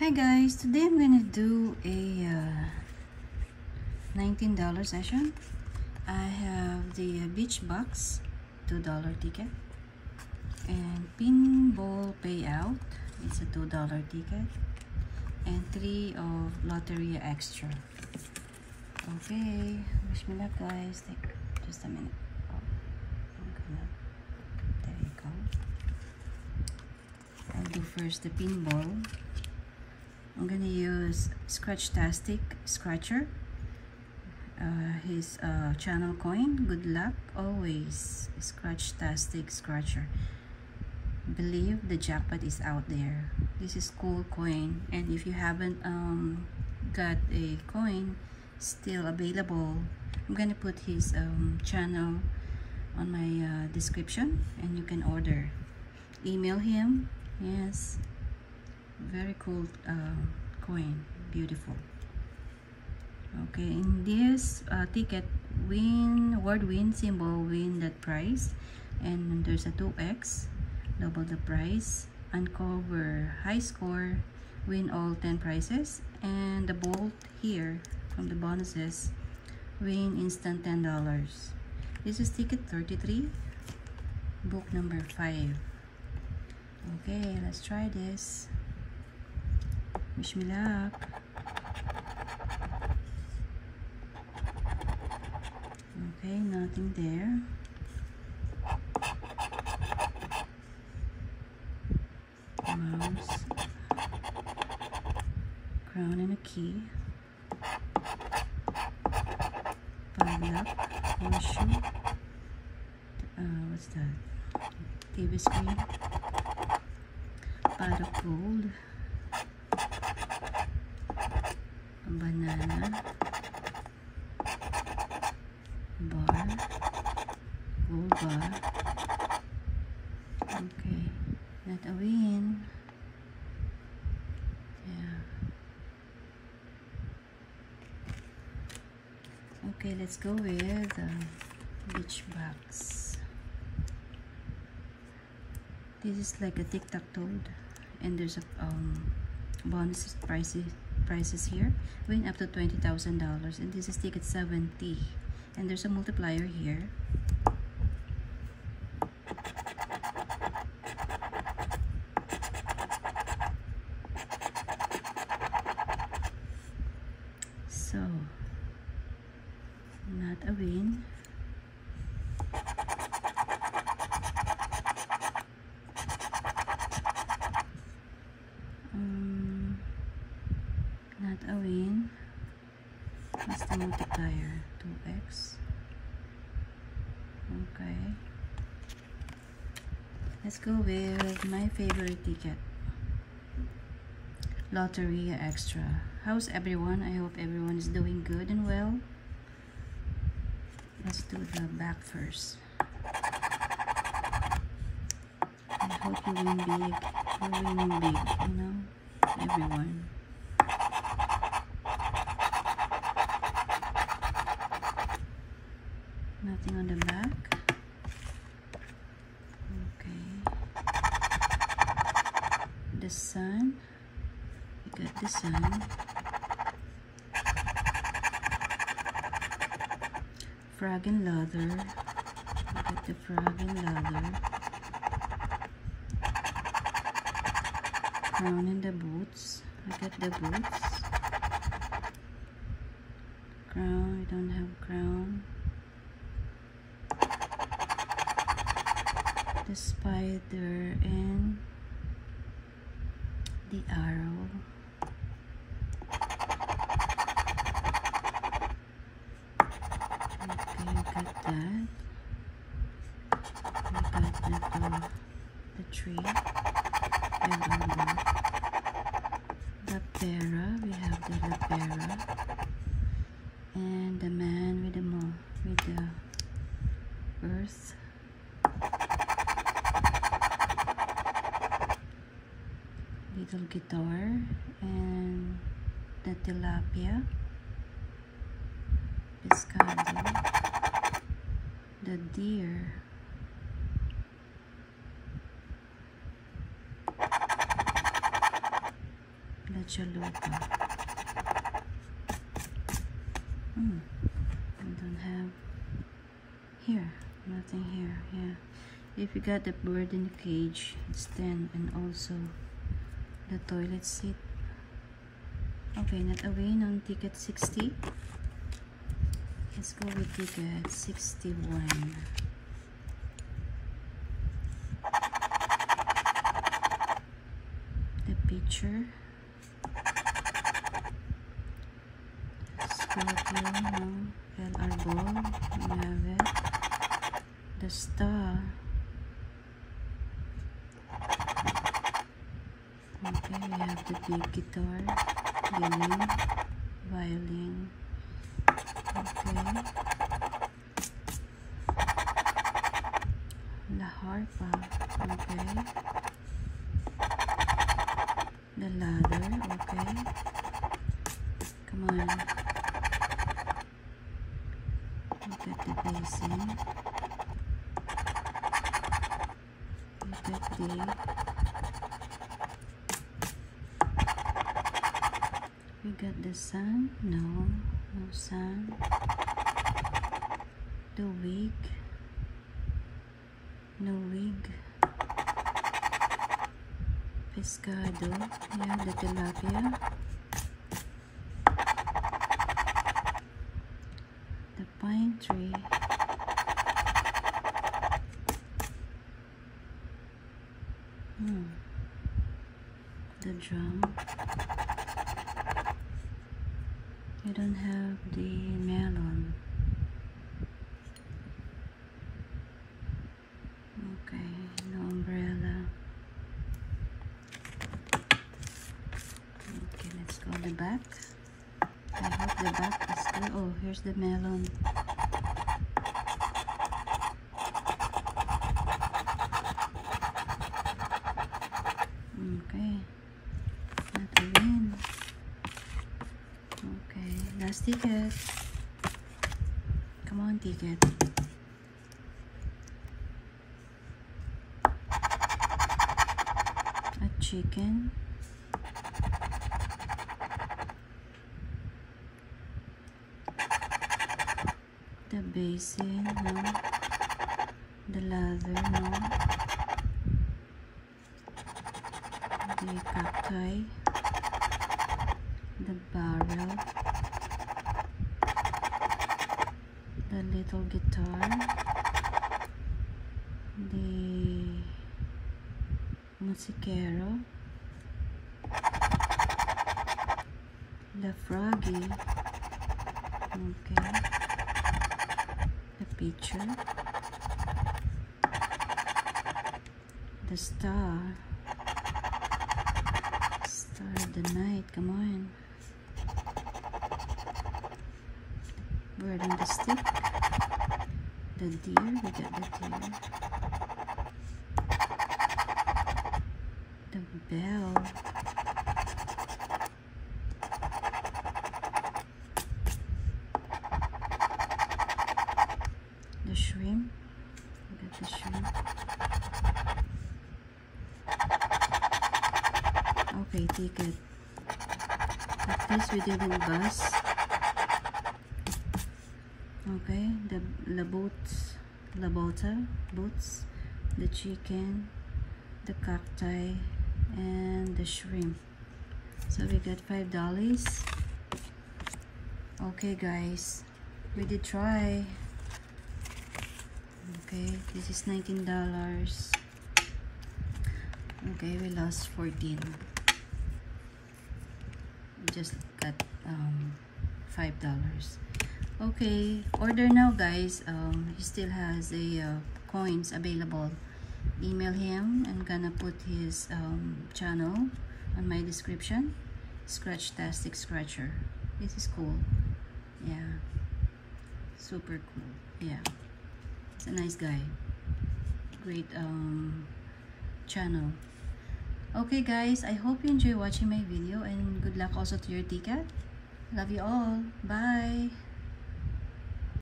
Hi guys, today I'm gonna do a $19 session. I have the beach box $2 ticket and pinball payout, it's a $2 ticket, and 3 of Lotteria Extra. Okay, wish me luck guys. Take just a minute. There you go. I'll do first the pinball. I'm gonna use Scratchtastic Scratcher, his channel coin. Good luck always, Scratchtastic Scratcher. Believe the jackpot is out there. This is cool coin, and if you haven't got a coin still available, I'm gonna put his channel on my description, and you can order. Email him. Yes, very cool coin, beautiful. Okay, in this ticket, word win symbol, win that price, and there's a 2x, double the price, uncover high score, win all 10 prizes, and the bolt here from the bonuses, win instant $10. This is ticket 33, book number 5. Okay, let's try this. Wish me luck. Okay, nothing there. Mouse, crown and a key. Padlock, horseshoe. What's that? TV screen. Pot of gold. Banana, bar, gold bar. Okay, not a win. Yeah. Okay, let's go with beach box. This is like a tic-tac-toe, and there's a bonus prices here. Win up to $20,000, and this is ticket 70, and there's a multiplier here. So not a win. Not a win. What's the multiplier? 2x. Okay. Let's go with my favorite ticket, Lotteria Extra. How's everyone? I hope everyone is doing good and well. Let's do the back first. I hope you win big. You're winning big, you know, everyone. Nothing on the back. Okay. The sun. We got the sun. Frog and leather. We got the frog and leather. Crown and the boots. I got the boots. Crown. We don't have crown. The spider and the arrow. Okay, we got that. We got the tree and the Lapera. We have the Lapera and the man with the earth. Little guitar and the tilapia, pescado, the deer, the Chalupa. I don't have here, nothing here. Yeah, if you got the bird in the cage, it's 10, and also the toilet seat. Okay, not a win on ticket 60. Let's go with ticket 61. The picture. Scorpio, no. LR ball, we have it. The star. Okay, we have the big guitar, violin. Okay. La harpa. Okay. The ladder. Okay. Come on. Look at the basin. Look at we got the sun. No sun. The wig. No wig. Pescado. Yeah, the tilapia. The pine tree. The drum. You don't have the melon. Okay, no umbrella. Okay, let's go the back. I hope the back is good. Oh, here's the melon. Okay, not a win. Okay, last ticket. Come on, ticket. A chicken. The basin, no. The ladder, no. The cacti. The barrel. The little guitar. The musicero. The froggy. Okay. The picture. The star. Star of the night. Come on. Bird on the stick. The deer. We got the deer. The bell. The shrimp. We got the shrimp. Okay, ticket. At least we didn't bust. Okay, the labota boots, the chicken, the cacti, and the shrimp. So we got $5. Okay, guys, we did try. Okay, this is $19. Okay, we lost 14. We just got $5. Okay, order now, guys. He still has a coins available. Email him. I'm gonna put his channel on my description. Scratchtastic Scratcher. This is cool. Yeah, super cool. Yeah, he's a nice guy. Great channel. Okay, guys, I hope you enjoy watching my video, and good luck also to your ticket. Love you all. Bye.